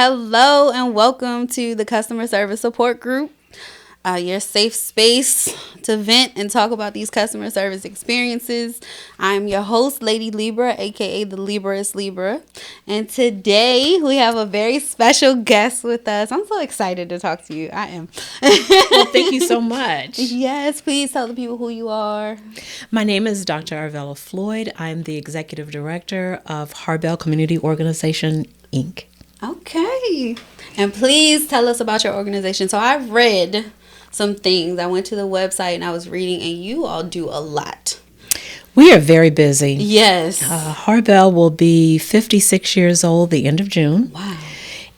Hello and welcome to the Customer Service Support Group, your safe space to vent and talk about these customer service experiences. I'm your host, Lady Libra, aka the Libraist Libra, and today we have a very special guest with us. I'm so excited to talk to you. I am. Well, thank you so much. Yes, please tell the people who you are. My name is Dr. Arvella Floyd. I'm the Executive Director of HARBEL Community Organization, Inc. Okay. And please tell us about your organization. So I've read some things. I went to the website and I was reading, and you all do a lot. We are very busy. Yes. HARBEL will be 56 years old the end of June. Wow.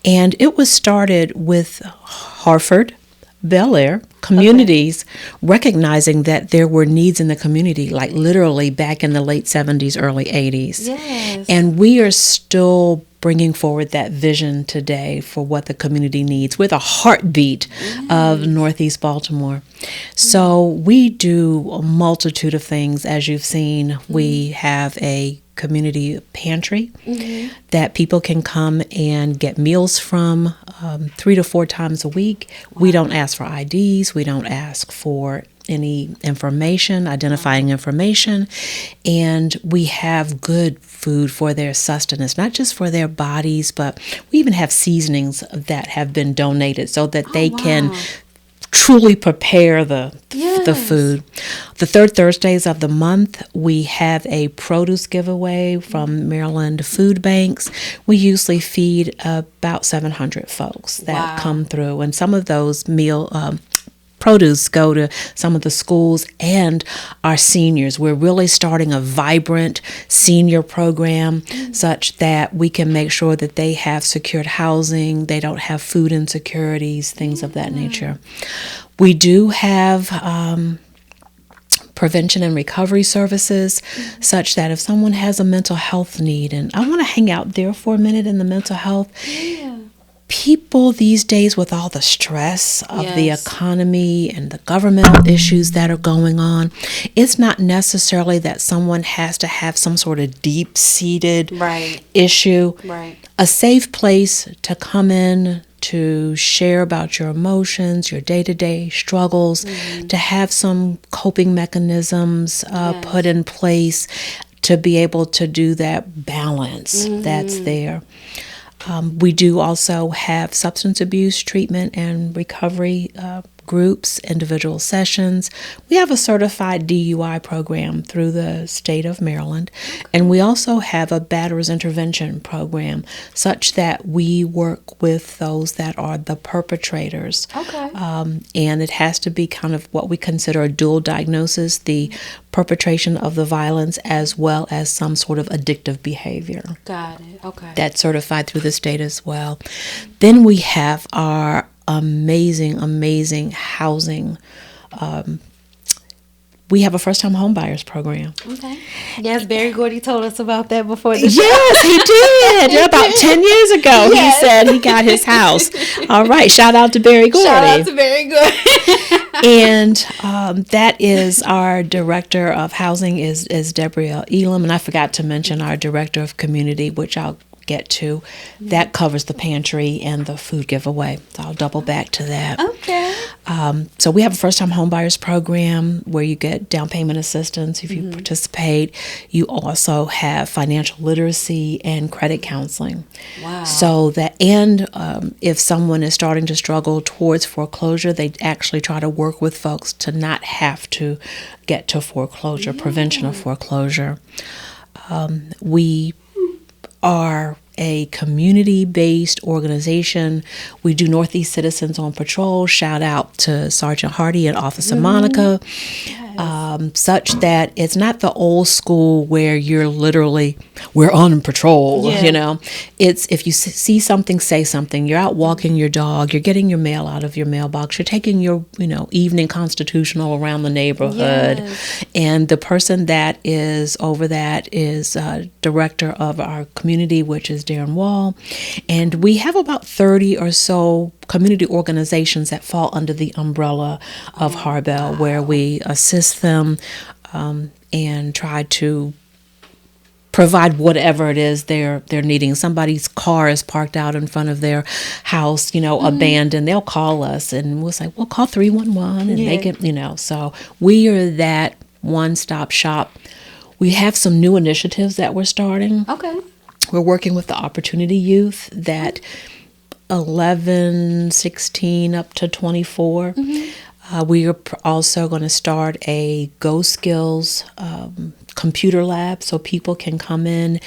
And it was started with Hartford, Bel Air communities recognizing that there were needs in the community, like literally back in the late 70s, early 80s. Yes. And we are still bringing forward that vision today for what the community needs. We're the heartbeat of Northeast Baltimore. So we do a multitude of things. As you've seen, we have a community pantry that people can come and get meals from 3 to 4 times a week. Wow. We don't ask for IDs. We don't ask for any information, identifying information, and we have good food for their sustenance, not just for their bodies, but we even have seasonings that have been donated so that they can truly prepare the food. The third Thursdays of the month, we have a produce giveaway from Maryland food banks. We usually feed about 700 folks that come through, and some of those produce go to some of the schools and our seniors. We're really starting a vibrant senior program such that we can make sure that they have secured housing, they don't have food insecurities, things of that nature. We do have prevention and recovery services such that if someone has a mental health need, and I want to hang out there for a minute in the mental health, people these days with all the stress of the economy and the governmental issues that are going on, it's not necessarily that someone has to have some sort of deep-seated issue. Right. A safe place to come in to share about your emotions, your day-to-day struggles, to have some coping mechanisms put in place to be able to do that balance that's there. We do also have substance abuse treatment and recovery groups, individual sessions. We have a certified DUI program through the state of Maryland. And we also have a batterers intervention program such that we work with those that are the perpetrators. And it has to be kind of what we consider a dual diagnosis, the perpetration of the violence as well as some sort of addictive behavior. Got it. Okay. That's certified through the state as well. Then we have our amazing housing. We have a first-time home buyers program. Okay. Yes, Barry Gordy told us about that before the show. Yes, he did. About 10 years ago, he said he got his house. All right. Shout out to Barry Gordy. Shout out to Barry Gordy. And that is our director of housing is Deborah Elam. And I forgot to mention our director of community, which I'll get to. That covers the pantry and the food giveaway. So I'll double back to that. Okay. So we have a first-time homebuyers program where you get down payment assistance if you participate. You also have financial literacy and credit counseling. Wow. So that, and if someone is starting to struggle towards foreclosure, they actually try to work with folks to not have to get to foreclosure, prevention of foreclosure. We are a community-based organization. We do Northeast Citizens on Patrol. Shout out to Sergeant Hardy and Officer Monica. Such that it's not the old school where you're literally, we're on patrol, you know. It's if you see something, say something. You're out walking your dog. You're getting your mail out of your mailbox. You're taking your, evening constitutional around the neighborhood. And the person that is over that is director of our community, which is Darren Wall. And we have about 30 or so community organizations that fall under the umbrella of HARBEL, where we assist them and try to provide whatever it is they're needing. Somebody's car is parked out in front of their house, abandoned. They'll call us and we'll say, well, call 311 and make it, So we are that one-stop shop. We have some new initiatives that we're starting. Okay. We're working with the Opportunity Youth that 11, 16 up to 24. We are also going to start a Go Skills computer lab so people can come in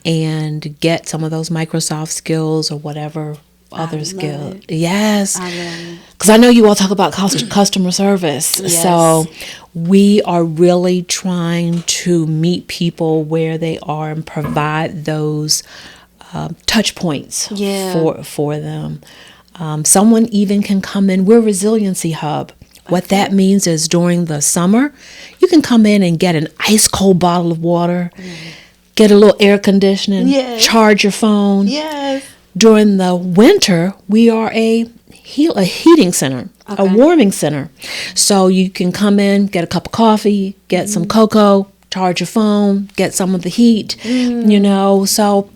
and get some of those Microsoft skills or whatever other skill. Yes. Because I know you all talk about customer service. Yes. So we are really trying to meet people where they are and provide those touch points for them. Someone even can come in. We're a resiliency hub. What that means is during the summer, you can come in and get an ice cold bottle of water, get a little air conditioning, charge your phone. Yes. During the winter, we are a heating center, a warming center. So you can come in, get a cup of coffee, get some cocoa, charge your phone, get some of the heat, So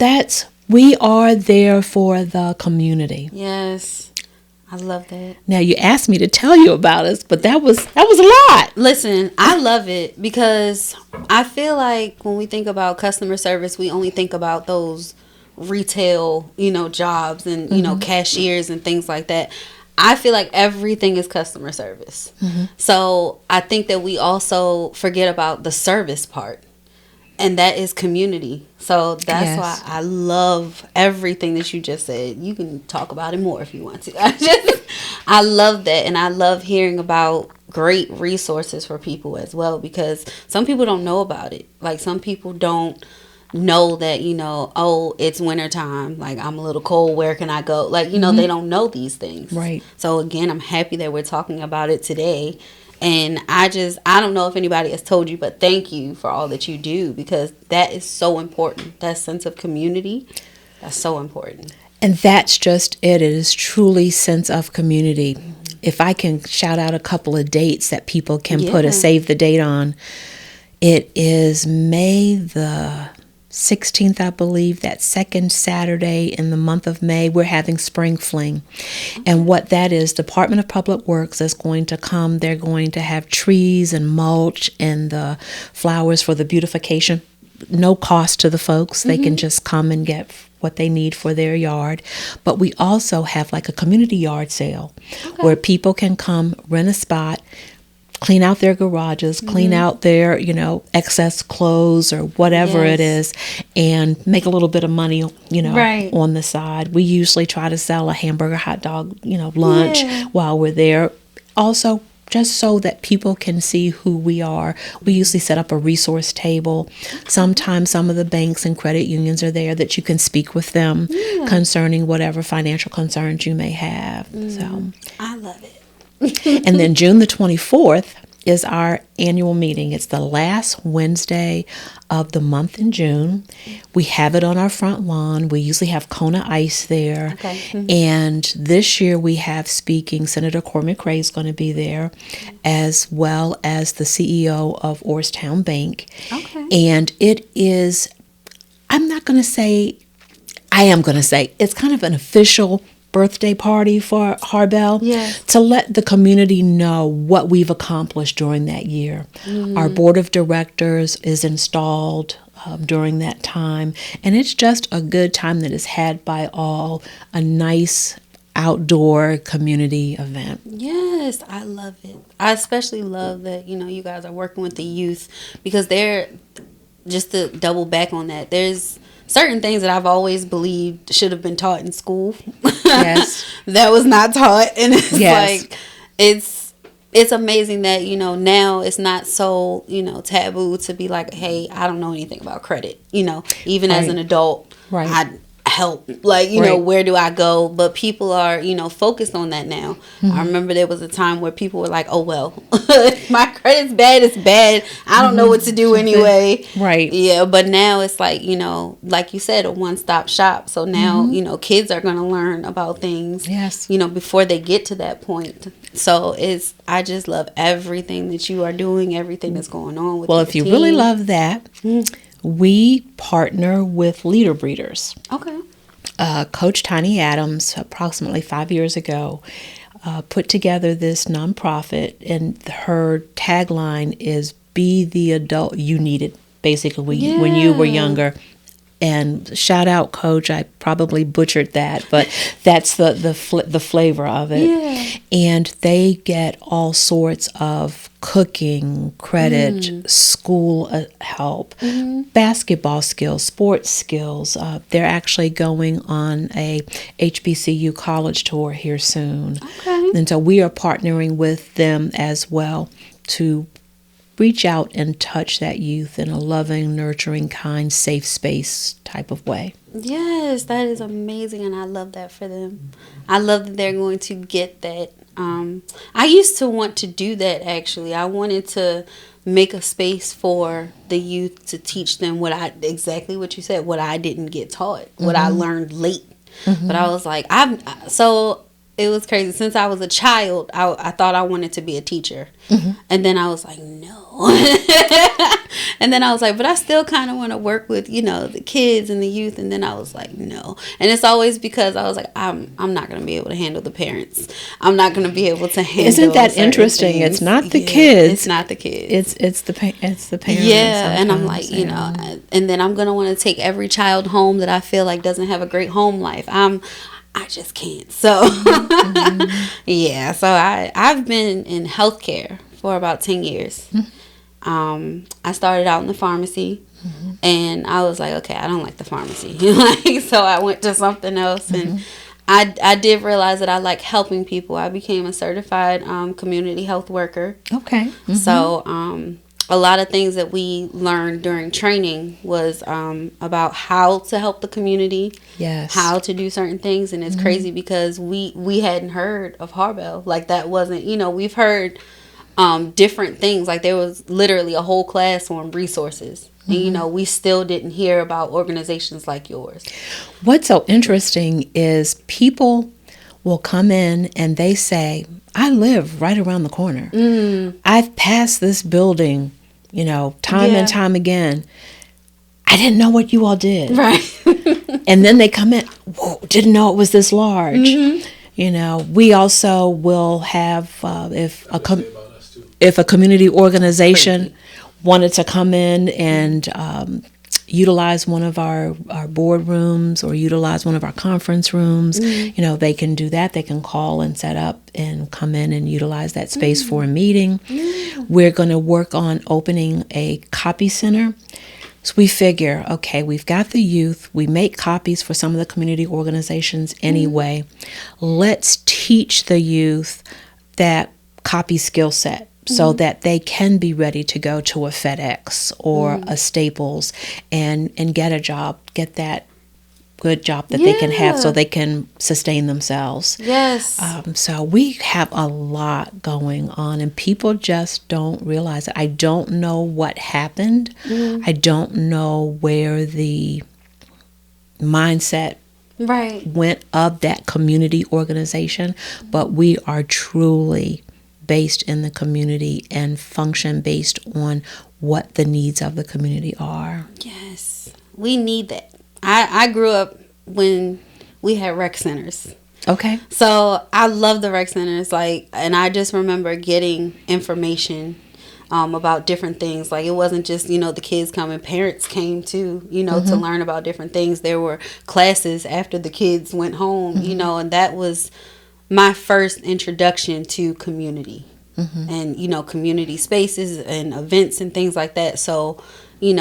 we are there for the community. Yes. I love that. Now you asked me to tell you about us, but that was a lot. Listen, I love it because I feel like when we think about customer service, we only think about those retail, jobs and, cashiers and things like that. I feel like everything is customer service. So I think that we also forget about the service part. And that is community. So that's why I love everything that you just said. You can talk about it more if you want to. I love that. And I love hearing about great resources for people as well, because some people don't know about it. Like some people don't know that, it's wintertime. Like I'm a little cold. Where can I go? Like, they don't know these things. Right. So again, I'm happy that we're talking about it today. And I don't know if anybody has told you, but thank you for all that you do, because that is so important. That sense of community, that's so important. And that's just it. It is truly sense of community. If I can shout out a couple of dates that people can put a save the date on, it is May the 16th, I believe, that second Saturday in the month of May, we're having Spring Fling. And what that is, Department of Public Works is going to come. They're going to have trees and mulch and the flowers for the beautification. No cost to the folks. They can just come and get what they need for their yard. But we also have like a community yard sale where people can come, rent a spot, clean out their garages, clean out their, excess clothes or whatever it is, and make a little bit of money, on the side. We usually try to sell a hamburger, hot dog, lunch while we're there. Also, just so that people can see who we are. We usually set up a resource table. Sometimes some of the banks and credit unions are there that you can speak with them concerning whatever financial concerns you may have. So I love it. And then June the 24th is our annual meeting. It's the last Wednesday of the month in June. We have it on our front lawn. We usually have Kona Ice there. And this year we have speaking, Senator Corey McRae is going to be there, as well as the CEO of Orrstown Bank. And it is, I am going to say, it's kind of an official birthday party for HARBEL to let the community know what we've accomplished during that year. Our board of directors is installed during that time, and it's just a good time that is had by all, a nice outdoor community event. Yes, I love it. I especially love that, you guys are working with the youth, because they're, just to double back on that, there's certain things that I've always believed should have been taught in school. That was not taught. And it's like, it's amazing that, now it's not so, taboo to be like, hey, I don't know anything about credit. Even as an adult, I help, like, where do I go? But people are, focused on that now. I remember there was a time where people were like, oh, well, my credit's bad, it's bad. I don't know what to do anyway. Yeah, but now it's like, like you said, a one-stop shop. So now, kids are going to learn about things, before they get to that point. So I just love everything that you are doing, everything that's going on with if you really love that, We partner with leader breeders. Okay. Coach Tiny Adams, approximately 5 years ago, put together this nonprofit, and her tagline is "Be the adult you needed." Basically, when you were younger. And shout out, Coach. I probably butchered that, but that's the flavor of it. Yeah. And they get all sorts of cooking credit, school help, basketball skills, sports skills. They're actually going on a HBCU college tour here soon. Okay. And so we are partnering with them as well to reach out and touch that youth in a loving, nurturing, kind, safe space type of way. Yes, that is amazing, and I love that for them. I love that they're going to get that. I used to want to do that, actually. I wanted to make a space for the youth to teach them exactly what you said, what I didn't get taught, what I learned late. But I was like, it was crazy. Since I was a child, I thought I wanted to be a teacher. And then I was like, no. And then I was like, but I still kind of want to work with, the kids and the youth. And then I was like, no. And it's always because I was like, I'm not going to be able to handle the parents. I'm not going to be able to handle. Isn't that interesting? Things. It's not the kids. It's not the kids. It's the parents. Yeah. And I'm like, and then I'm going to want to take every child home that I feel like doesn't have a great home life. I just can't. So, yeah. So I've been in healthcare for about 10 years. I started out in the pharmacy, and I was like, okay, I don't like the pharmacy. So I went to something else, and I did realize that I like helping people. I became a certified community health worker. Okay. So a lot of things that we learned during training was about how to help the community, how to do certain things. And it's crazy because we hadn't heard of HARBEL. Like, that wasn't, we've heard different things. Like, there was literally a whole class on resources. And, we still didn't hear about organizations like yours. What's so interesting is people will come in and they say, I live right around the corner. I've passed this building, time and time again. I didn't know what you all did. Right. And then they come in, whoa, didn't know it was this large. We also will have, if a community organization wanted to come in and utilize one of our board rooms or utilize one of our conference rooms, they can do that. They can call and set up and come in and utilize that space for a meeting. We're going to work on opening a copy center. So we figure, okay, we've got the youth. We make copies for some of the community organizations anyway. Let's teach the youth that copy skill set, so that they can be ready to go to a FedEx or a Staples and get a job, get that good job that they can have so they can sustain themselves. Yes. So we have a lot going on, and people just don't realize it. I don't know what happened. I don't know where the mindset went of that community organization, but we are truly based in the community and function based on what the needs of the community are. Yes, we need that. I grew up when we had rec centers. Okay. So I love the rec centers, and I just remember getting information about different things. Like, it wasn't just, the kids coming, parents came too, to learn about different things. There were classes after the kids went home, and that was my first introduction to community and, community spaces and events and things like that. So, we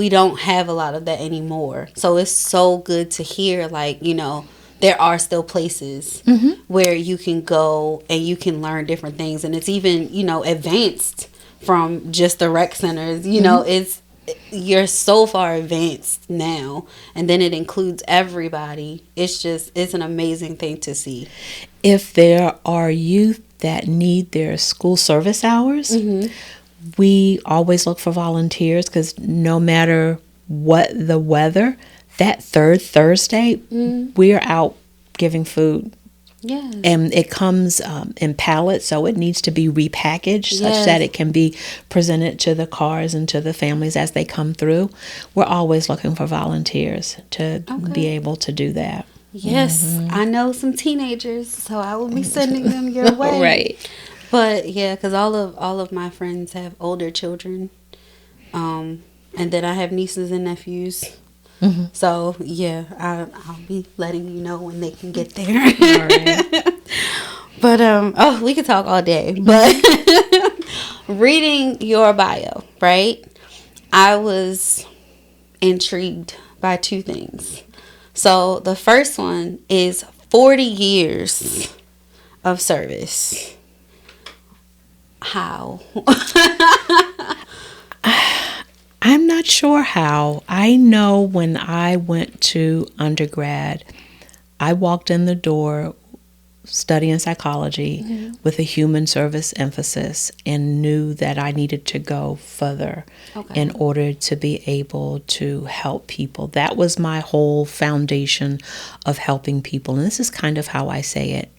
don't have a lot of that anymore. So it's so good to hear, there are still places where you can go and you can learn different things. And it's even, advanced from just the rec centers. You're so far advanced now, and then it includes everybody. It's an amazing thing to see. If there are youth that need their school service hours, we always look for volunteers, because no matter what the weather, that third Thursday, we're out giving food Yes. And it comes in pallets, so it needs to be repackaged such that it can be presented to the cars and to the families as they come through. We're always looking for volunteers to be able to do that. Yes, I know some teenagers, so I will be sending them your way. Right. But yeah, because all of my friends have older children, and then I have nieces and nephews. So yeah, I'll be letting you know when they can get there. All right. But we could talk all day. But reading your bio, right? I was intrigued by two things. So the first one is 40 years of service. How? I'm not sure how. I know when I went to undergrad, I walked in the door studying psychology with a human service emphasis and knew that I needed to go further in order to be able to help people. That was my whole foundation of helping people. And this is kind of how I say it.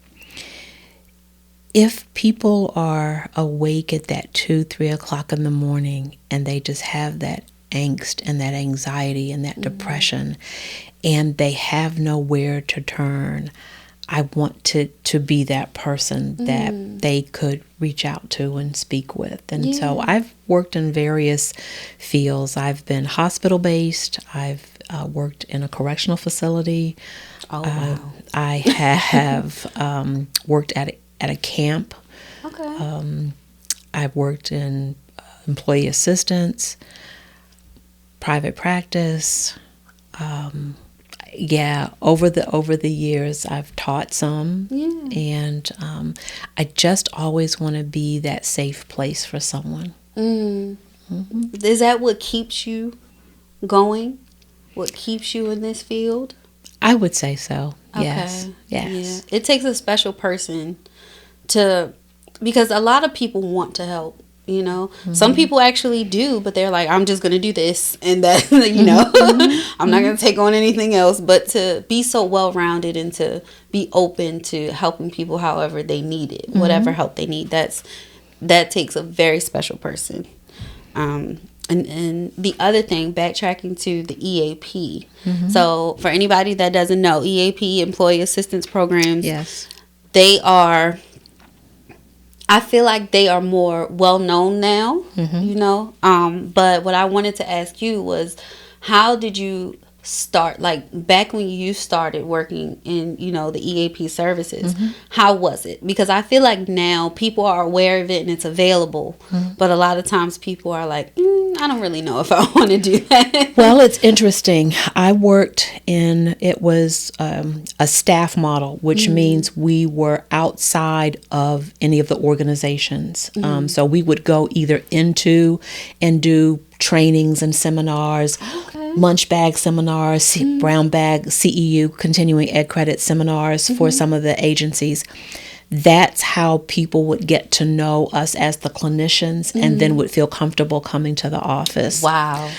If people are awake at that 2, 3 o'clock in the morning and they just have that angst and that anxiety and that depression and they have nowhere to turn, I want to be that person that they could reach out to and speak with. And so I've worked in various fields. I've been hospital-based. I've worked in a correctional facility. Oh, wow. I have worked at a camp. Okay. I've worked in employee assistance, private practice. Over the years, I've taught some, and I just always want to be that safe place for someone. Is that what keeps you going? What keeps you in this field? I would say so. Okay. Yes. Yes. Yeah. It takes a special person because a lot of people want to help. You know, some people actually do, but they're like, I'm just going to do this and that, you know, I'm not going to take on anything else. But to be so well-rounded and to be open to helping people however they need it, whatever help they need, that takes a very special person. And the other thing, backtracking to the EAP. So for anybody that doesn't know, EAP, Employee Assistance Programs, Yes. they are... I feel like they are more well known now, you know. But what I wanted to ask you was, how did you start? Like back when you started working in, you know, the EAP services, how was it? Because I feel like now people are aware of it and it's available, but a lot of times people are like, I don't really know if I want to do that. Well, it's interesting. I worked it was a staff model, which means we were outside of any of the organizations. So we would go either into and do trainings and seminars, lunch bag seminars, brown bag, CEU, continuing ed credit seminars for some of the agencies. That's how people would get to know us as the clinicians and then would feel comfortable coming to the office. Wow.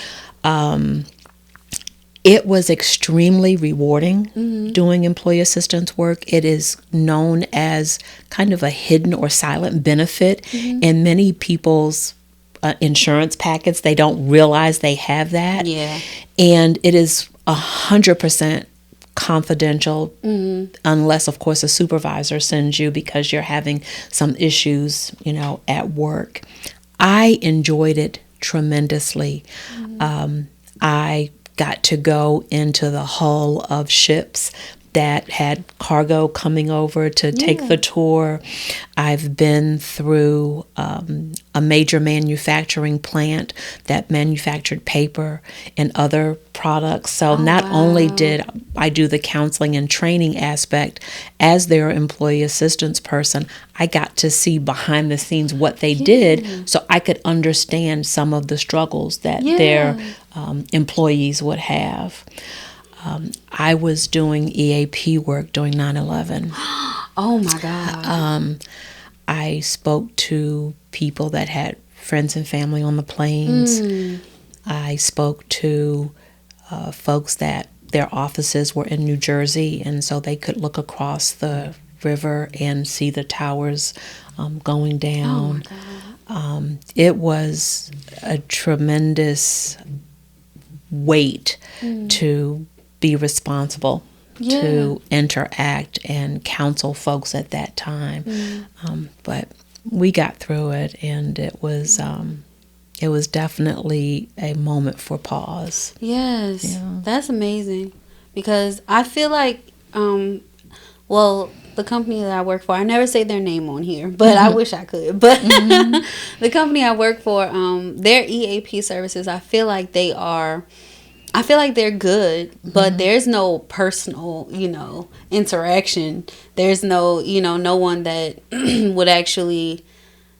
It was extremely rewarding doing employee assistance work. It is known as kind of a hidden or silent benefit in many people's insurance packets. They don't realize they have that. Yeah. And it is 100% confidential unless, of course, a supervisor sends you because you're having some issues, you know, at work. I enjoyed it tremendously. I got to go into the hull of ships that had cargo coming over to take the tour. I've been through a major manufacturing plant that manufactured paper and other products. So not only did I do the counseling and training aspect as their employee assistance person, I got to see behind the scenes what they did so I could understand some of the struggles that their employees would have. I was doing EAP work during 9/11. Oh my God. I spoke to people that had friends and family on the planes. I spoke to folks that their offices were in New Jersey, and so they could look across the river and see the towers going down. Oh my God. It was a tremendous weight to be responsible, to interact and counsel folks at that time. But we got through it, and it was definitely a moment for pause. Yes, Yeah. that's amazing, because I feel like, well, the company that I work for, I never say their name on here, but I wish I could. But the company I work for, their EAP services, I feel like they're good, but there's no personal, interaction. There's no, no one that would actually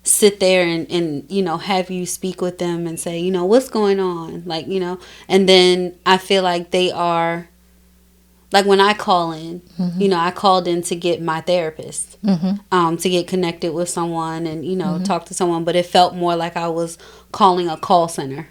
sit there and have you speak with them and say, what's going on, and then I feel like they are, like, when I call in, I called in to get my therapist, to get connected with someone and talk to someone, but it felt more like I was calling a call center.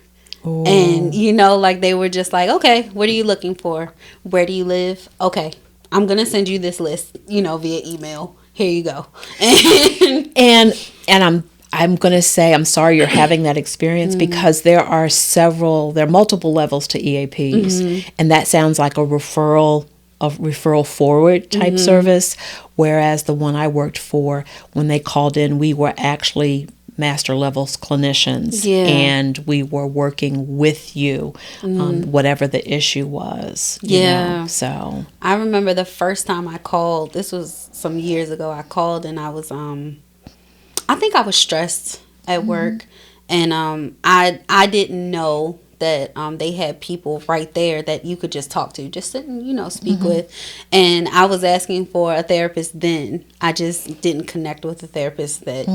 Ooh. And like, they were just like, okay, what are you looking for, where do you live, okay, I'm gonna send you this list via email, here you go. and I'm going to say I'm sorry you're having that experience, because there are multiple levels to EAPs, and that sounds like a referral forward type service, whereas the one I worked for, when they called in, we were actually master levels clinicians, and we were working with you on whatever the issue was. So I remember the first time I called, this was some years ago, I called and I was I think I was stressed at work, and I didn't know that they had people right there that you could just talk to, just sit and speak with, and I was asking for a therapist then. I just didn't connect with the therapist that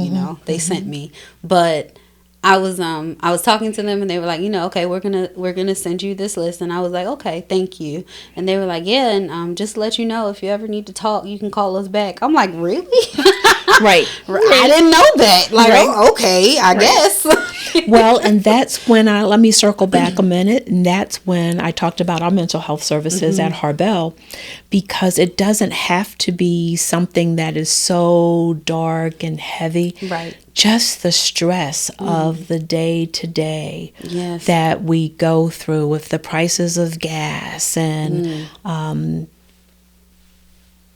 they sent me, but I was talking to them, and they were like, okay, we're gonna send you this list, and I was like, okay, thank you, and they were like, yeah, and just to let you know, if you ever need to talk, you can call us back. I'm like, really? Right. I didn't know that. Like, oh, okay, I guess. Well, and that's when let me circle back a minute, and that's when I talked about our mental health services at HARBEL, because it doesn't have to be something that is so dark and heavy. Right. Just the stress of the day to day that we go through with the prices of gas and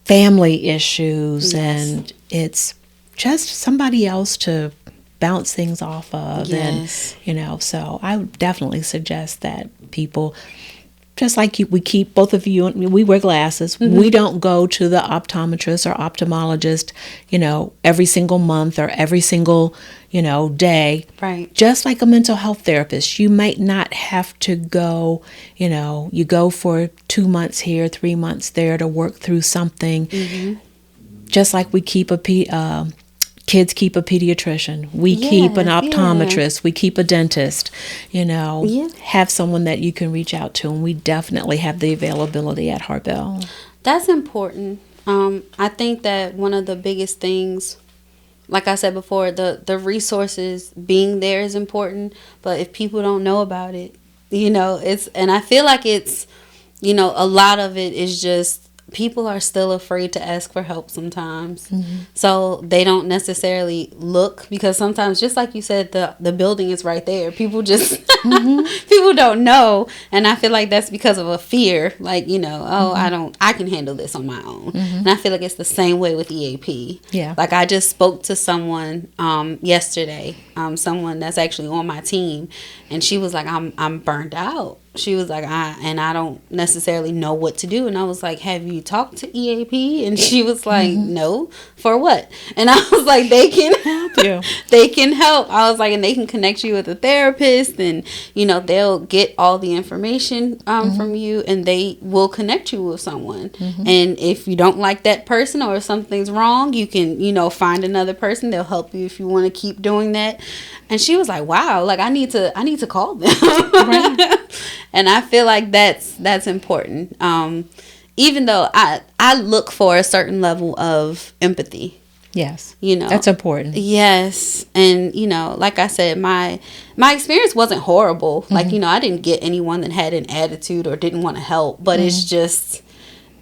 family issues, and it's just somebody else to bounce things off of. And so I would definitely suggest that people, just like we keep, both of you, we wear glasses. We don't go to the optometrist or ophthalmologist every single month or every single day. Right. Just like a mental health therapist, you might not have to go, you go for 2 months here, 3 months there to work through something. Just like we keep kids keep a pediatrician, we keep an optometrist, we keep a dentist, have someone that you can reach out to, and we definitely have the availability at HARBEL. That's important. I think that one of the biggest things, like I said before, the resources being there is important, but if people don't know about it, and I feel like it's, a lot of it is just, people are still afraid to ask for help sometimes. So they don't necessarily look, because sometimes, just like you said, the building is right there. People just people don't know, and I feel like that's because of a fear, like, I can handle this on my own. And I feel like it's the same way with EAP. Like, I just spoke to someone yesterday, someone that's actually on my team, and she was like, I'm burned out. She was like, I don't necessarily know what to do. And I was like, have you talked to EAP? And she was like, no. For what? And I was like, they can help you. They can help. I was like, and they can connect you with a therapist, and they'll get all the information from you, and they will connect you with someone. And if you don't like that person, or if something's wrong, you can find another person. They'll help you if you want to keep doing that. And she was like, wow, like, I need to call them. Right. And I feel like that's important. Even though I look for a certain level of empathy. Yes. That's important. Yes. And, like I said, my experience wasn't horrible. Like, I didn't get anyone that had an attitude or didn't want to help, but it's just,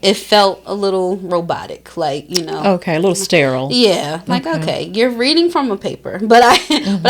it felt a little robotic, like, Okay, a little sterile. yeah, like, okay, you're reading from a paper, but I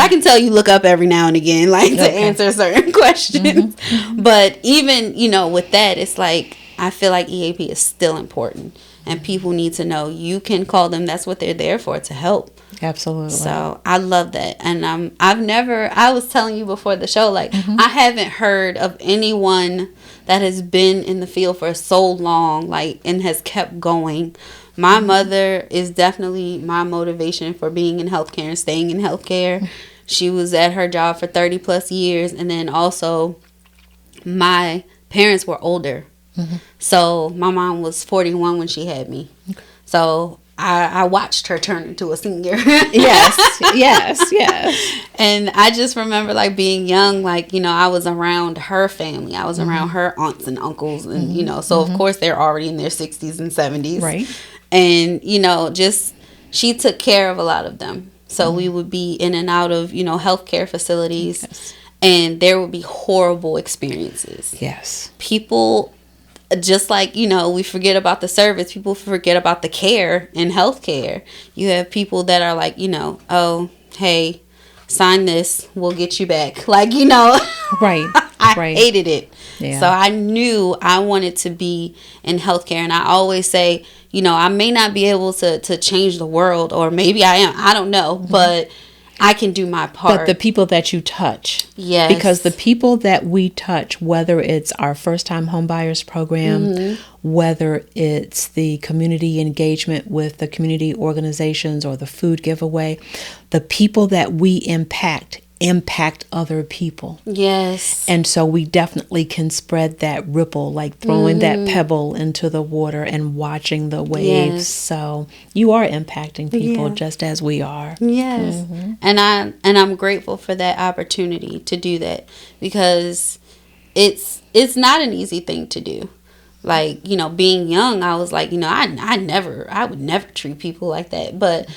can tell you look up every now and again, like, to answer certain questions. But even, with that, it's like, I feel like EAP is still important, and people need to know you can call them. That's what they're there for, to help. Absolutely. So I love that. And I was telling you before the show, like, I haven't heard of anyone that has been in the field for so long, like, and has kept going. My mother is definitely my motivation for being in healthcare and staying in healthcare. She was at her job for 30 plus years. And then also my parents were older. So my mom was 41 when she had me. So I watched her turn into a senior. Yes. And I just remember, like, being young, like, I was around her family. I was around her aunts and uncles. And, so of course they're already in their 60s and 70s. Right. And, just she took care of a lot of them. So we would be in and out of, healthcare facilities. Yes. And there would be horrible experiences. Yes. People, just like, we forget about the service, people forget about the care in healthcare. You have people that are like, oh, hey, sign this, we'll get you back. Like, Right. I Right. hated it. Yeah. So I knew I wanted to be in healthcare. And I always say, I may not be able to change the world, or maybe I am, I don't know, but I can do my part. But the people that you touch. Yes. Because the people that we touch, whether it's our first time home buyers program, whether it's the community engagement with the community organizations or the food giveaway, the people that we impact other people. Yes. And so we definitely can spread that ripple, like throwing that pebble into the water and watching the waves. Yes. So you are impacting people just as we are. Yes. And I'm grateful for that opportunity to do that, because it's not an easy thing to do. Like, being young, I was like, I would never treat people like that. But,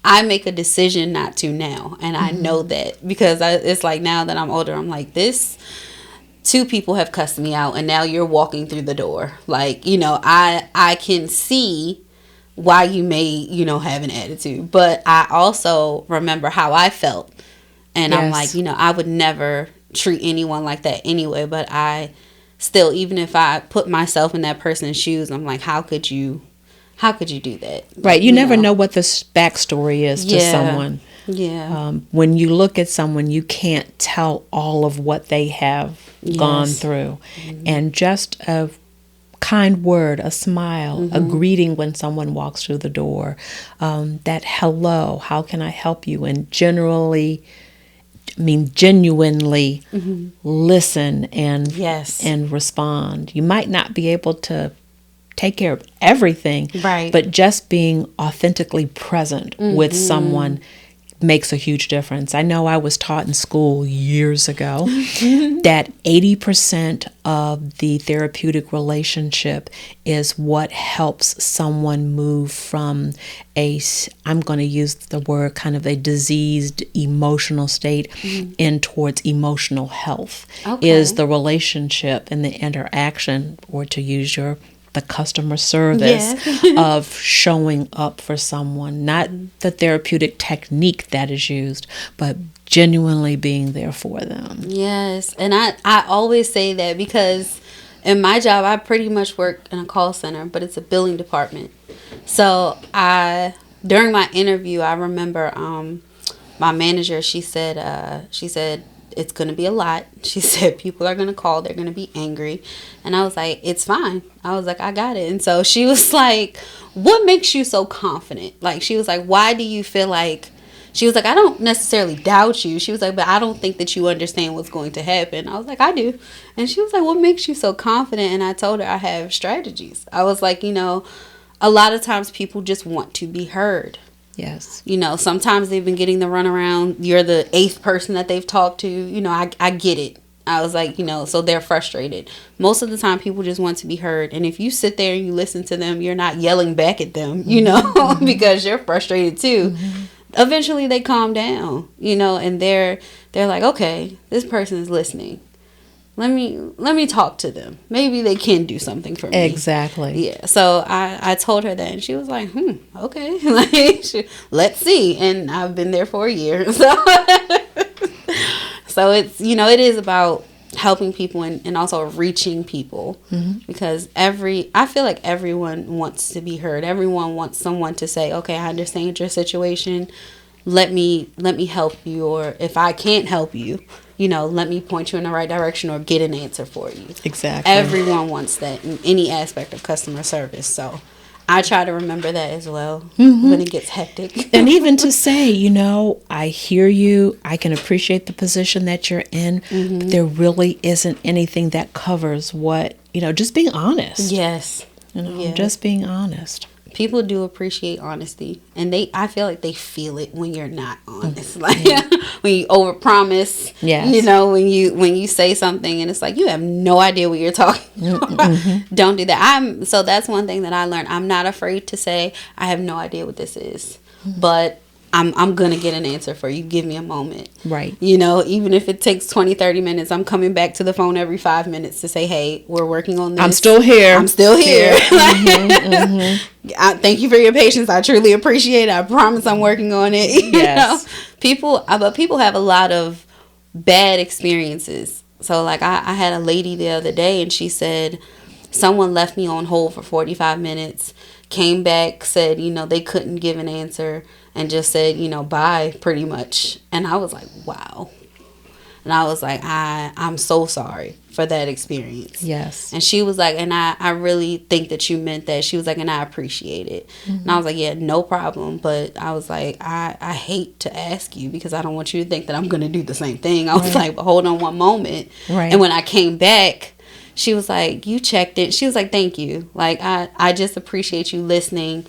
I make a decision not to now. And I know that, because it's like, now that I'm older, I'm like, two people have cussed me out, and now you're walking through the door. Like, I can see why you may, have an attitude. But I also remember how I felt. And I'm like, I would never treat anyone like that anyway. But I still, even if I put myself in that person's shoes, I'm like, how could you do that? Right. You never know what the backstory is to someone. Yeah. When you look at someone, you can't tell all of what they have gone through. And just a kind word, a smile, a greeting when someone walks through the door, that hello, how can I help you? And genuinely listen and respond. You might not be able to take care of everything, right? But just being authentically present with someone makes a huge difference. I know I was taught in school years ago that 80% of the therapeutic relationship is what helps someone move from I'm going to use the word, kind of a diseased emotional state in towards emotional health. Is the relationship and the interaction, or to use the customer service of showing up for someone, not the therapeutic technique that is used, but genuinely being there for them. Yes. And I always say that, because in my job, I pretty much work in a call center, but it's a billing department. So during my interview, I remember my manager, she said, it's going to be a lot. She said, people are going to call. They're going to be angry. And I was like, it's fine. I was like, I got it. And so she was like, what makes you so confident? Like, she was like, why do you feel like, she was like, I don't necessarily doubt you. She was like, but I don't think that you understand what's going to happen. I was like, I do. And she was like, what makes you so confident? And I told her I have strategies. I was like, a lot of times people just want to be heard. Yes. Sometimes they've been getting the runaround. You're the 8th person that they've talked to. I get it. I was like, so they're frustrated. Most of the time, people just want to be heard. And if you sit there and you listen to them, you're not yelling back at them, because you're frustrated too. Eventually, they calm down, and they're like, okay, this person is listening. let me talk to them. Maybe they can do something for me. Exactly. Yeah. So I told her that, and she was like, okay. Like, let's see. And I've been there for a year. So it's, it is about helping people and also reaching people, because I feel like everyone wants to be heard. Everyone wants someone to say, okay, I understand your situation. Let me help you. Or if I can't help you, let me point you in the right direction or get an answer for you. Exactly. Everyone wants that in any aspect of customer service. So I try to remember that as well when it gets hectic. And even to say, I hear you. I can appreciate the position that you're in. But there really isn't anything that covers what, just being honest. Yes. Just being honest. People do appreciate honesty, and I feel like they feel it when you're not honest. Like when you overpromise, when you say something and it's like you have no idea what you're talking about. Don't do that. So that's one thing that I learned. I'm not afraid to say I have no idea what this is, but I'm gonna get an answer for you. Give me a moment. Right. Even if it takes 20-30 minutes, I'm coming back to the phone every 5 minutes to say, hey, we're working on this. I'm still here. Thank you for your patience. I truly appreciate it. I promise I'm working on it. Yes. People have a lot of bad experiences. So like I had a lady the other day, and she said someone left me on hold for 45 minutes, came back, said, they couldn't give an answer, and just said, bye, pretty much. And I was like, wow. And I was like, I'm so sorry for that experience. Yes. And she was like, and I really think that you meant that. She was like, and I appreciate it. And I was like, yeah, no problem. But I was like, I hate to ask you because I don't want you to think that I'm going to do the same thing. I was like, but hold on one moment. Right. And when I came back, she was like, you checked it. She was like, thank you. Like, I just appreciate you listening,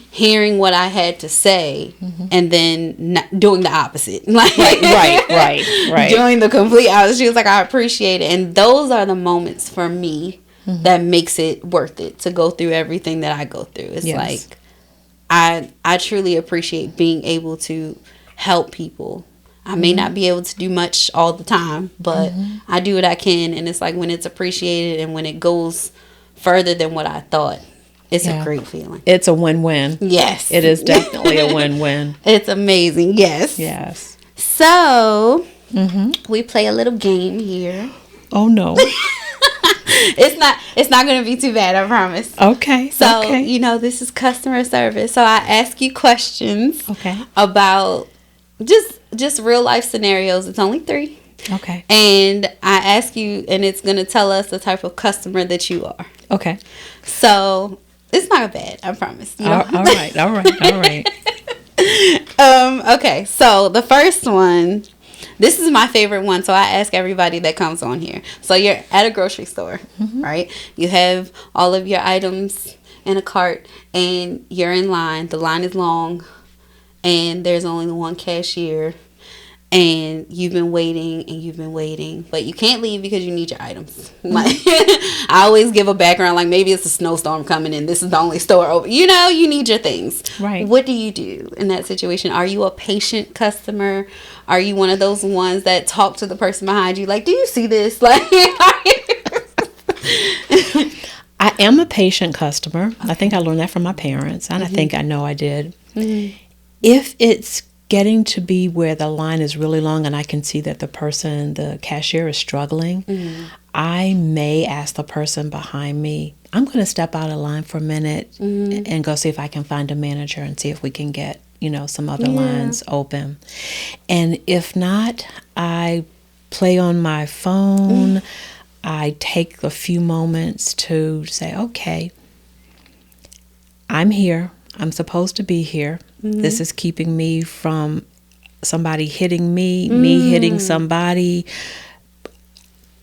hearing what I had to say, and then not doing the opposite. Like, right. Doing the complete opposite. She was like, I appreciate it. And those are the moments for me that makes it worth it to go through everything that I go through. It's like, I truly appreciate being able to help people. I may not be able to do much all the time, but I do what I can. And it's like when it's appreciated and when it goes further than what I thought, it's a great feeling. It's a win-win. Yes. It is definitely a win-win. It's amazing. Yes. Yes. So we play a little game here. Oh, no. It's not going to be too bad, I promise. Okay. So, this is customer service. So I ask you questions about just real life scenarios. It's only 3. Okay. And I ask you, and it's going to tell us the type of customer that you are. Okay. So it's not bad, I promise. All right. Okay. So the first one, this is my favorite one. So I ask everybody that comes on here. So you're at a grocery store, right? You have all of your items in a cart, and you're in line. The line is long. And there's only one cashier, and you've been waiting, but you can't leave because you need your items. Like, I always give a background, like maybe it's a snowstorm coming in. This is the only store open. You need your things. Right. What do you do in that situation? Are you a patient customer? Are you one of those ones that talk to the person behind you? Like, do you see this? Like, I am a patient customer. Okay. I think I learned that from my parents, and I think I know I did. If it's getting to be where the line is really long and I can see that the cashier is struggling, I may ask the person behind me, I'm going to step out of line for a minute and go see if I can find a manager and see if we can get, some other lines open. And if not, I play on my phone. I take a few moments to say, okay, I'm here. I'm supposed to be here. This is keeping me from somebody hitting me, me hitting somebody,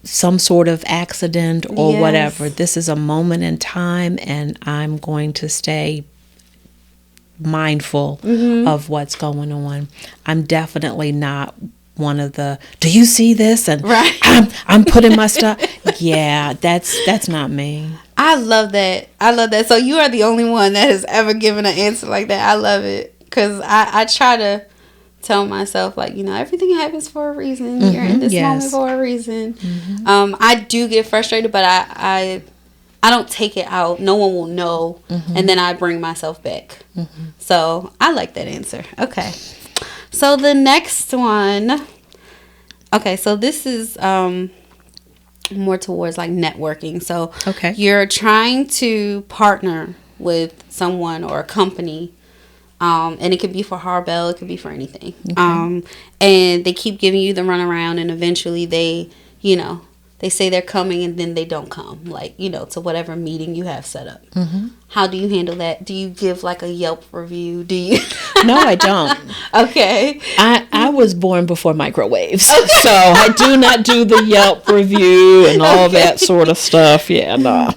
some sort of accident or whatever. This is a moment in time, and I'm going to stay mindful of what's going on. I'm definitely not one of the, do you see this? And I'm putting my stuff. Yeah, that's not me. I love that. So you are the only one that has ever given an answer like that. I love it because I try to tell myself, like, everything happens for a reason. You're in this moment for a reason. I do get frustrated, but I don't take it out. No one will know. And then I bring myself back. So I like that answer. Okay. So the next one. Okay, so this is more towards like networking. So you're trying to partner with someone or a company, and it could be for HARBEL, it could be for anything. And they keep giving you the runaround, and eventually they say they're coming and then they don't come, like, to whatever meeting you have set up. How do you handle that? Do you give like a Yelp review? Do you? No, I don't. Okay. I was born before microwaves, so I do not do the Yelp review and all that sort of stuff. Yeah, no.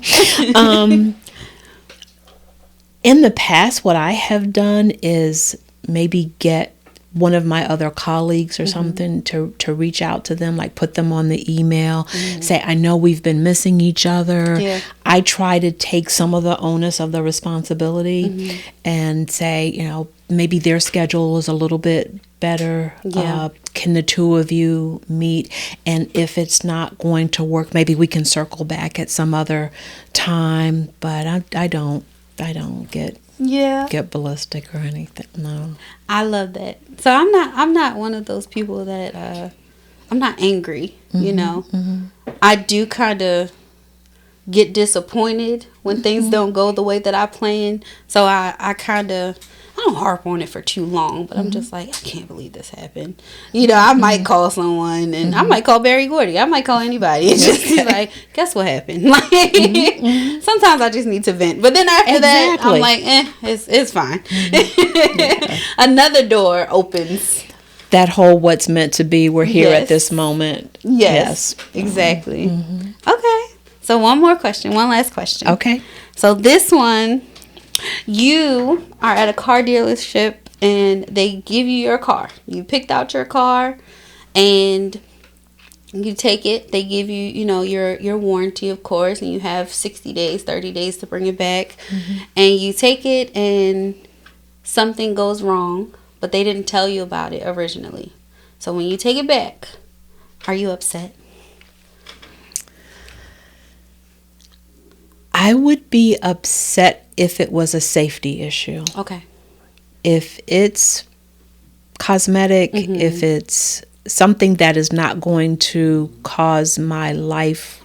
In the past, what I have done is maybe get one of my other colleagues or something to reach out to them, like put them on the email, say, I know we've been missing each other. Yeah. I try to take some of the onus of the responsibility and say, maybe their schedule is a little bit better. Yeah. Can the two of you meet? And if it's not going to work, maybe we can circle back at some other time. But I don't get ballistic or anything. No. I love that. So I'm not one of those people that I'm not angry, I do kind of get disappointed when things don't go the way that I planned. So I don't harp on it for too long, but I'm just like, I can't believe this happened. I might call someone, and I might call Barry Gordy. I might call anybody. It's just be like, guess what happened? Like, sometimes I just need to vent. But then after that, I'm like, it's fine. Another door opens. That whole what's meant to be, we're here at this moment. Yes. Exactly. Okay. So one last question. Okay. So this one, you are at a car dealership and they give you your car. You picked out your car and you take it. They give you, your warranty, of course, and you have 60 days, 30 days to bring it back. And you take it and something goes wrong, but they didn't tell you about it originally. So when you take it back, are you upset? I would be upset if it was a safety issue. Okay. If it's cosmetic, if it's something that is not going to cause my life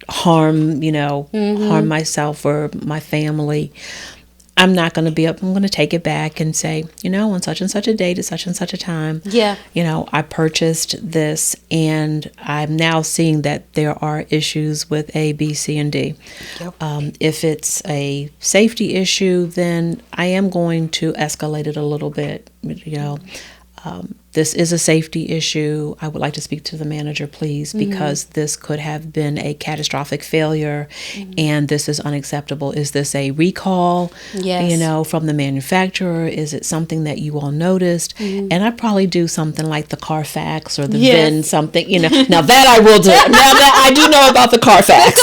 harm, harm myself or my family, I'm not going to be up. I'm going to take it back and say, on such and such a date at such and such a time, I purchased this and I'm now seeing that there are issues with A, B, C, and D. Yep. If it's a safety issue, then I am going to escalate it a little bit, This is a safety issue. I would like to speak to the manager, please, because this could have been a catastrophic failure and this is unacceptable. Is this a recall, from the manufacturer? Is it something that you all noticed? And I probably do something like the Carfax or the VIN something, Now that I will do. Now that I do know about the Carfax.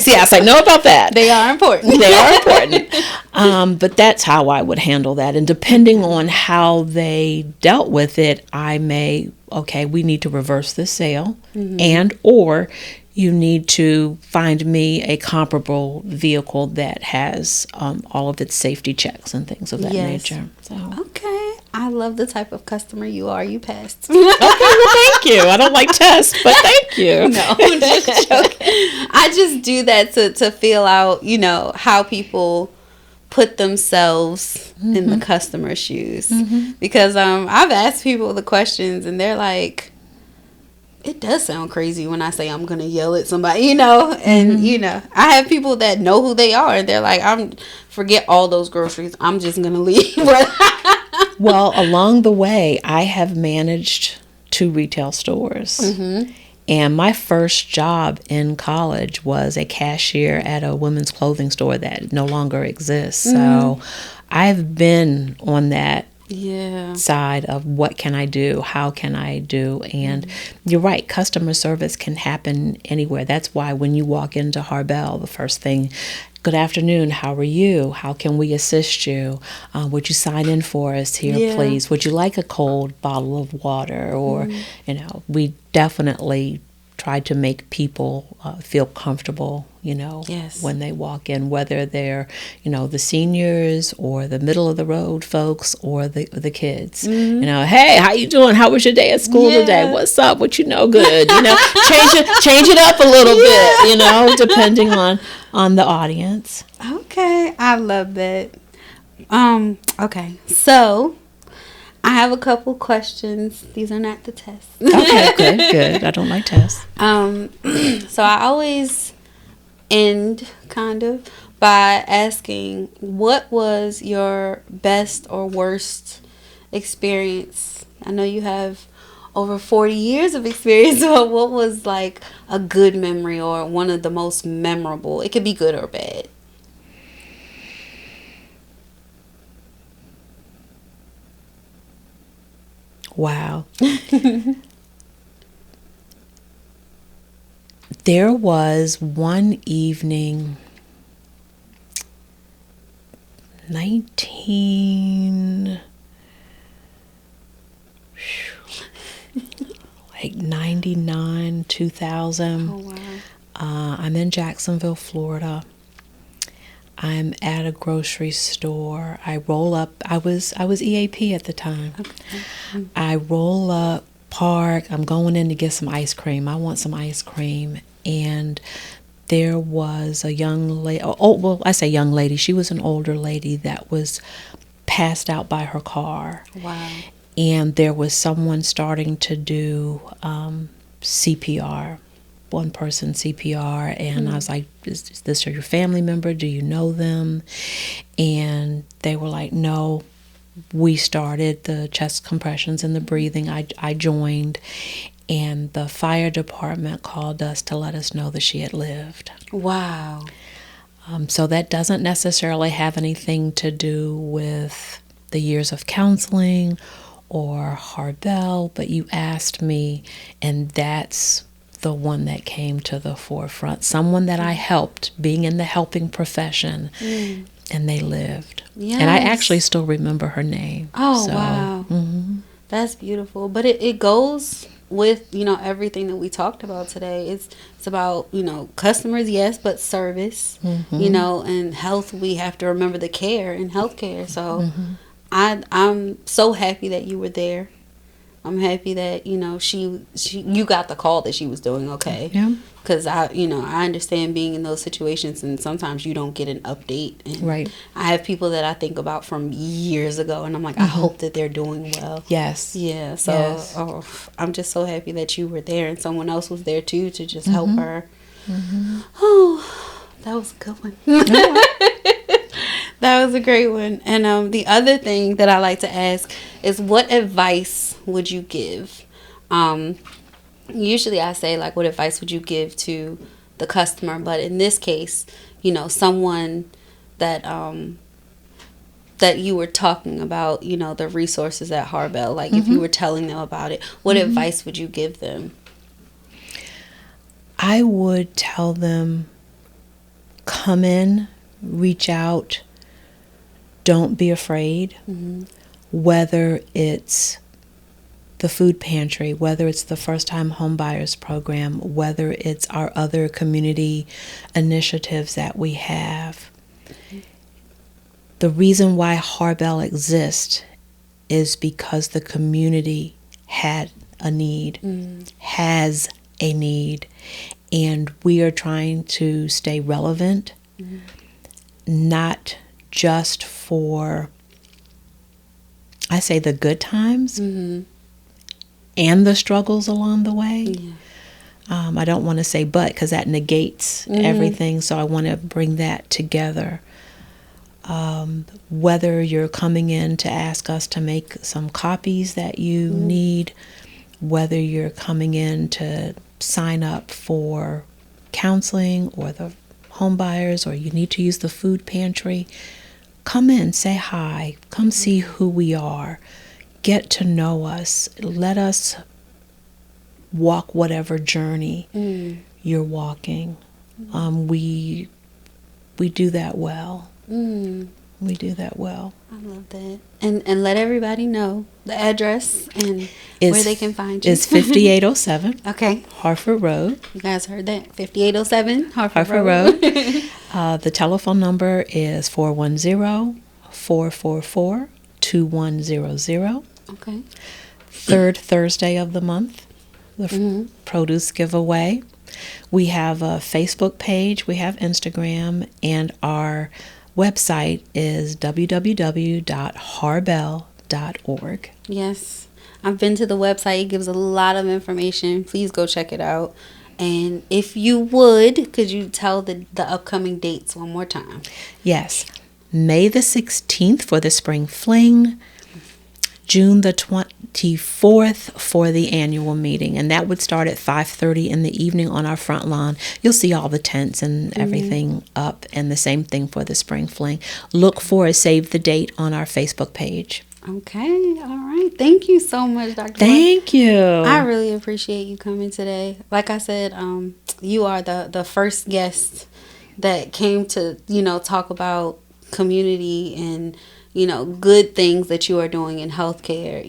Yes, I know about that. They are important. They are important. But that's how I would handle that. And depending on how they dealt with it, I may, we need to reverse this sale and or you need to find me a comparable vehicle that has all of its safety checks and things of that nature. So. Okay. I love the type of customer you are. You passed. Okay, well, thank you. I don't like tests, but thank you. No, I'm just joking. I just do that to feel out, how people put themselves in the customer's shoes. Because I've asked people the questions and they're like, it does sound crazy when I say I'm going to yell at somebody, and, I have people that know who they are and they're like, forget all those groceries. I'm just going to leave. Well, along the way, I have managed 2 retail stores. And my first job in college was a cashier at a women's clothing store that no longer exists. So I've been on that side of what can I do, how can I do, and you're right, customer service can happen anywhere. That's why when you walk into HARBEL, the first thing good afternoon, how are you? How can we assist you? Would you sign in for us here, please? Would you like a cold bottle of water? Or, we definitely try to make people feel comfortable, when they walk in, whether they're, the seniors or the middle of the road folks or the kids. Hey, how you doing? How was your day at school today? What's up? What good? Change it up a little bit, depending on the audience. Okay, I love that. Okay, so I have a couple questions. These are not the tests. Okay, good. I don't like tests. So I always end kind of by asking, what was your best or worst experience? I know you have over 40 years of experience, so what was like a good memory or one of the most memorable? It could be good or bad. Wow. There was one evening, 99, 2000. Oh, wow. I'm in Jacksonville, Florida. I'm at a grocery store. I roll up. I was EAP at the time. Okay. I roll up, park. I'm going in to get some ice cream. I want some ice cream. And there was a young lady. I say young lady. She was an older lady that was passed out by her car. Wow. And there was someone starting to do CPR. One person CPR, and I was like, is this your family member? Do you know them? And they were like, no. We started the chest compressions and the breathing. I joined, and the fire department called us to let us know that she had lived. Wow. So that doesn't necessarily have anything to do with the years of counseling or HARBEL, but you asked me, and that's the one that came to the forefront. Someone that I helped, being in the helping profession, and they lived. Yes. And I actually still remember her name. Oh, so, wow. Mm-hmm. That's beautiful. But it goes with, everything that we talked about today. It's about, customers, yes, but service, and health. We have to remember the care in healthcare. So I'm so happy that you were there. I'm happy that, you got the call that she was doing okay. Yeah. Because I understand being in those situations, and sometimes you don't get an update. And right. I have people that I think about from years ago, and I'm like, I hope that they're doing well. Yes. Yeah. So I'm just so happy that you were there, and someone else was there too to just help her. Oh, that was a good one. That was a great one. And the other thing that I like to ask is, what advice would you give? Usually I say, like, what advice would you give to the customer? But in this case, someone that that you were talking about, the resources at HARBEL. Like, if you were telling them about it, what advice would you give them? I would tell them, come in, reach out. Don't be afraid, whether it's the food pantry, whether it's the first-time home buyers program, whether it's our other community initiatives that we have. The reason why HARBEL exists is because the community had a need, has a need, and we are trying to stay relevant, not just for, I say, the good times and the struggles along the way. Yeah. I don't want to say but, because that negates everything, so I want to bring that together. Whether you're coming in to ask us to make some copies that you need, whether you're coming in to sign up for counseling or the home buyers, or you need to use the food pantry, come in, say hi, come see who we are, get to know us, let us walk whatever journey you're walking. We do that well. We do that well. I love that. And let everybody know the address and where they can find you. It's 5807 Okay. Harford Road. You guys heard that? 5807 Harford Harford Road. The telephone number is 410-444-2100. Okay. Third Thursday of the month, the produce giveaway. We have a Facebook page, we have Instagram, and our website is www.harbel.org. Yes. I've been to the website. It gives a lot of information. Please go check it out. And if you would, could you tell the upcoming dates one more time? Yes. May the 16th for the Spring Fling. June the 24th for the annual meeting, and that would start at 5:30 in the evening on our front lawn. You'll see all the tents and everything up, and the same thing for the Spring Fling. Look for a save the date on our Facebook page. Okay, all right. Thank you so much, Dr. Thank you. I really appreciate you coming today. Like I said, you are the first guest that came to, talk about community and good things that you are doing in healthcare.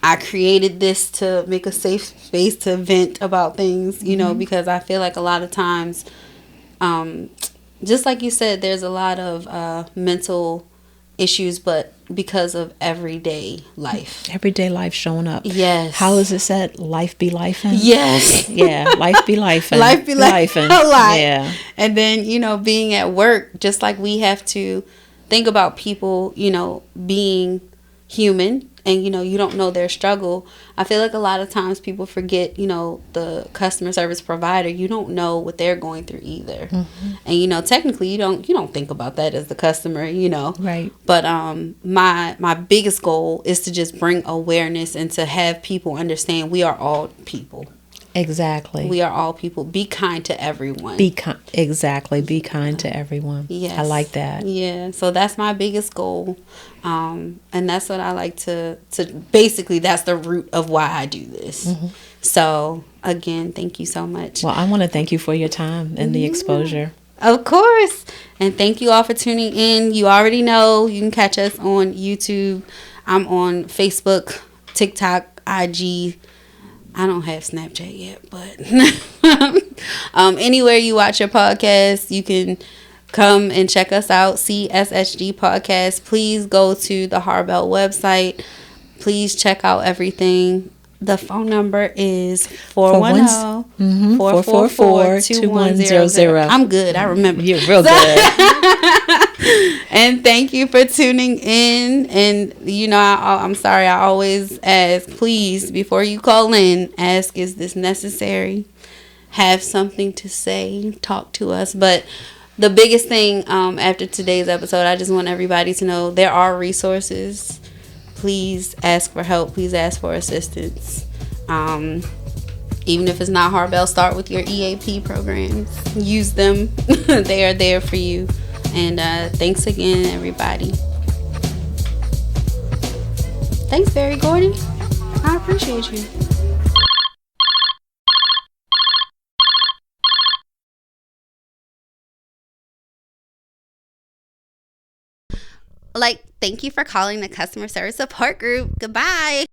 I created this to make a safe space to vent about things, because I feel like a lot of times, just like you said, there's a lot of mental issues, but because of everyday life showing up. Yes. How is it said? Life be lifing. Yes. Yeah. Life be lifing. Life be lifing a lot. Yeah. And then being at work, just like we have to think about people, being human, and you don't know their struggle. I feel like a lot of times people forget, the customer service provider, you don't know what they're going through either. And technically you don't think about that as the customer, Right. But my biggest goal is to just bring awareness and to have people understand we are all people. Exactly. We are all people. Be kind to everyone. Exactly. Be kind to everyone. Yes. I like that. Yeah. So that's my biggest goal. And that's what I like to basically, that's the root of why I do this. So again, thank you so much. Well, I want to thank you for your time and the exposure. Of course. And thank you all for tuning in. You already know you can catch us on YouTube. I'm on Facebook, TikTok, IG. I don't have Snapchat yet, but anywhere you watch your podcast, you can come and check us out. CSSG podcast. Please go to the HARBEL website. Please check out everything. The phone number is 410-444-2100. I'm good. I remember. You're real good. And thank you for tuning in. And, I'm sorry. I always ask, please, before you call in, ask, is this necessary? Have something to say. Talk to us. But the biggest thing after today's episode, I just want everybody to know there are resources. Please ask for help. Please ask for assistance. Even if it's not HARBEL, start with your EAP programs. Use them. They are there for you. And thanks again, everybody. Thanks, Barry Gordy. I appreciate you. Thank you for calling the customer service support group. Goodbye.